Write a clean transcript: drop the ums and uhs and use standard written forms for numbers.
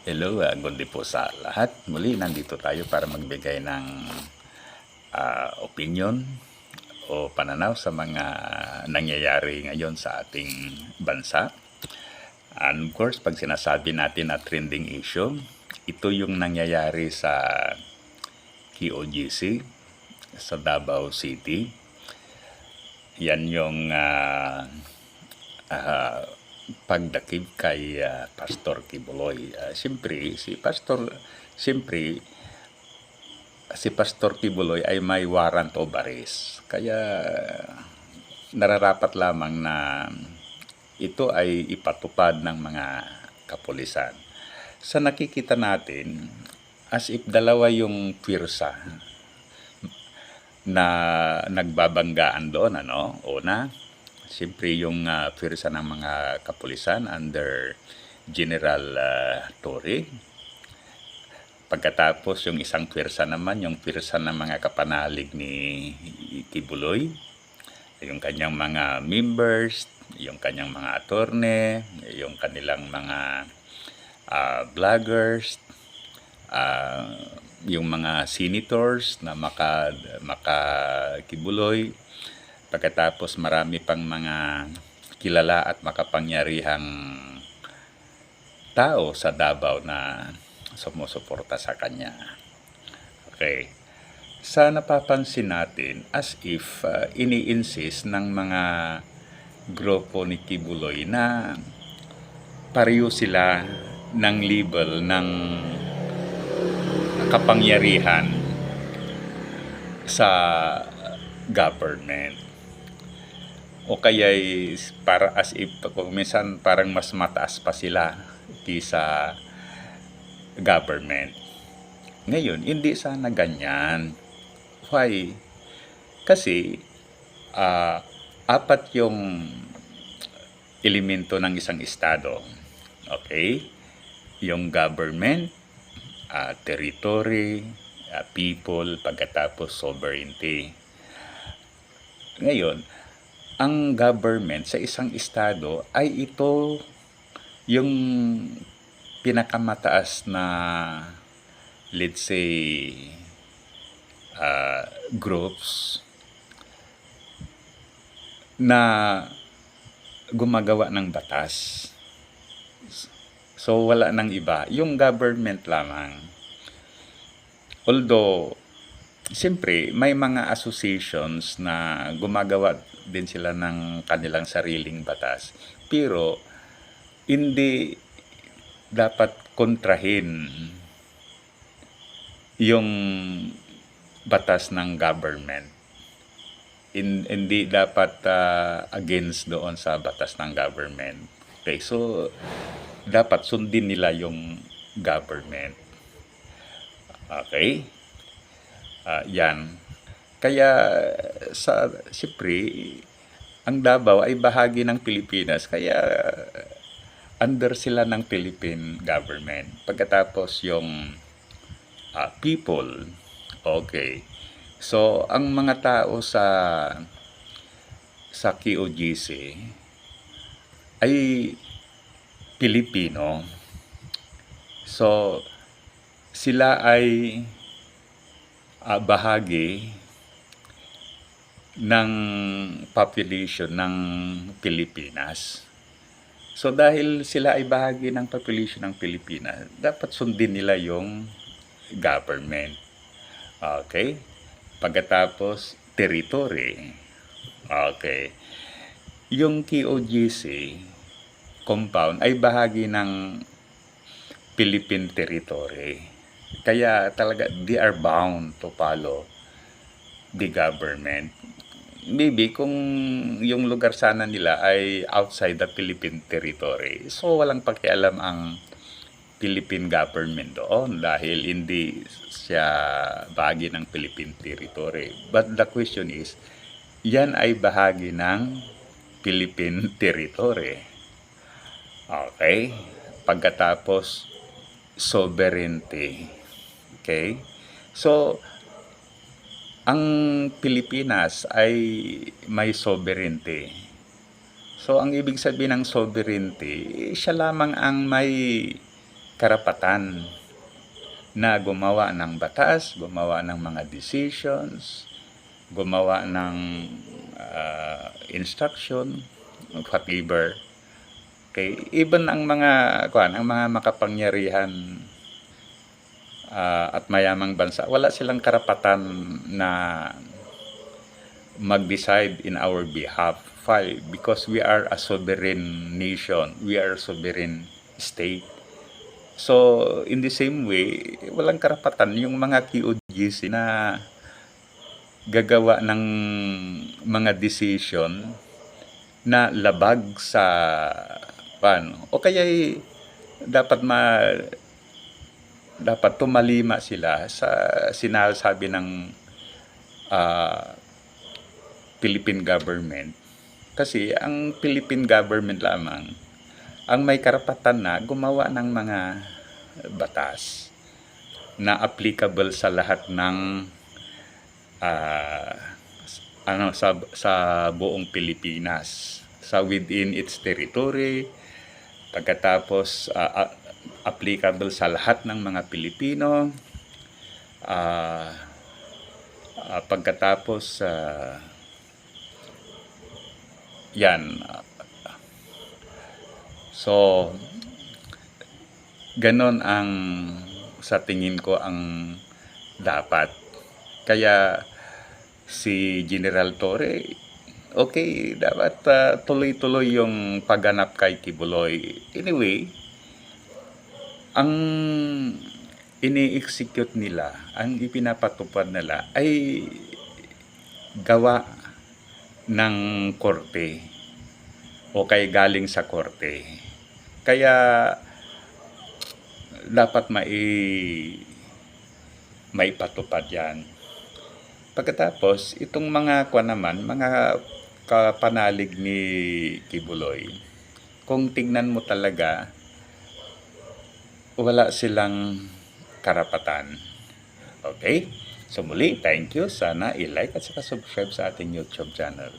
Hello, good day po sa lahat. Muli, nandito tayo para magbigay ng opinion o pananaw sa mga nangyayari ngayon sa ating bansa. And of course, pag sinasabi natin na trending issue, ito yung nangyayari sa KOGC, sa Davao City. Yan yung pagdakip kay Pastor Kibuloy. Si Pastor Kibuloy ay may warrant of arrest. Kaya nararapat lamang na ito ay ipatupad ng mga kapulisan. Sa nakikita natin, as if dalawa yung pwersa na nagbabanggaan doon, Una, siyempre yung pwersa ng mga kapulisan under General Torre. Pagkatapos yung isang pwersa naman, yung pwersa ng mga kapanalig ni Kibuloy, yung kanyang mga members, yung kanyang mga attorney, yung kanilang mga vloggers, yung mga senators na maka-Kibuloy. Pagkatapos marami pang mga kilala at makapangyarihang tao sa Davao na sumusuporta sa kanya. Okay. Sa napapansin natin, as if ini-insist ng mga grupo ni Kibuloy na pareho sila ng label ng kapangyarihan sa government. O kaya para as if minsan parang mas mataas pa sila kaysa government. Ngayon, hindi sana ganyan. Why? Kasi apat yung elemento ng isang estado. Okay? Yung government, territory, people, pagkatapos sovereignty. Ngayon, ang government sa isang estado ay ito yung pinakamataas na, let's say, groups na gumagawa ng batas. So, wala nang iba. Yung government lamang. Although, siyempre, may mga associations na gumagawa din sila ng kanilang sariling batas. Pero, hindi dapat kontrahin yung batas ng government. Hindi dapat against doon sa batas ng government. Okay, so dapat sundin nila yung government. Okay? Yan. Kaya siyempre, ang Davao ay bahagi ng Pilipinas. Kaya under sila ng Philippine government. Pagkatapos yung people, okay. So, ang mga tao sa KOGC ay Pilipino. So, sila ay bahagi ng population ng Pilipinas. So dahil sila ay bahagi ng population ng Pilipinas, dapat sundin nila yung government. Okay? Pagkatapos, territory. Okay. Yung KOGC compound ay bahagi ng Philippine territory. Kaya talaga, they are bound to follow the government. Maybe kung yung lugar sana nila ay outside the Philippine territory, so walang pakialam ang Philippine government doon dahil hindi siya bahagi ng Philippine territory. But the question is, yan ay bahagi ng Philippine territory. Okay? Pagkatapos, sovereignty. Okay? So, ang Pilipinas ay may sovereignty. So, ang ibig sabihin ng sovereignty, siya lamang ang may karapatan na gumawa ng batas, gumawa ng mga decisions, gumawa ng instruction, whatever. Okay, even ang mga makapangyarihan at mayamang bansa, wala silang karapatan na mag-decide in our behalf. Why? Because we are a sovereign nation. We are a sovereign state. So, in the same way, walang karapatan yung mga QOGC na gagawa ng mga decision na labag sa o kaya dapat tumalima sila sa sinasabi ng Philippine government. Kasi ang Philippine government lamang ang may karapatan na gumawa ng mga batas na applicable sa lahat ng sa buong Pilipinas, sa within its territory, pagkatapos applicable sa lahat ng mga Pilipino, pagkatapos yan. So, ganon ang sa tingin ko ang dapat. Kaya si General Torre, okay, dapat tuloy-tuloy yung pagganap kay Kibuloy. Anyway, ang ini-execute nila, ang ipinapatupad nila ay gawa ng korte o kay galing sa korte. Kaya dapat maipatupad yan. Pagkatapos, itong mga mga kapanalig ni Kibuloy, kung tignan mo talaga, wala silang karapatan. Okay? So muli, thank you. Sana i-like at saka subscribe sa ating YouTube channel.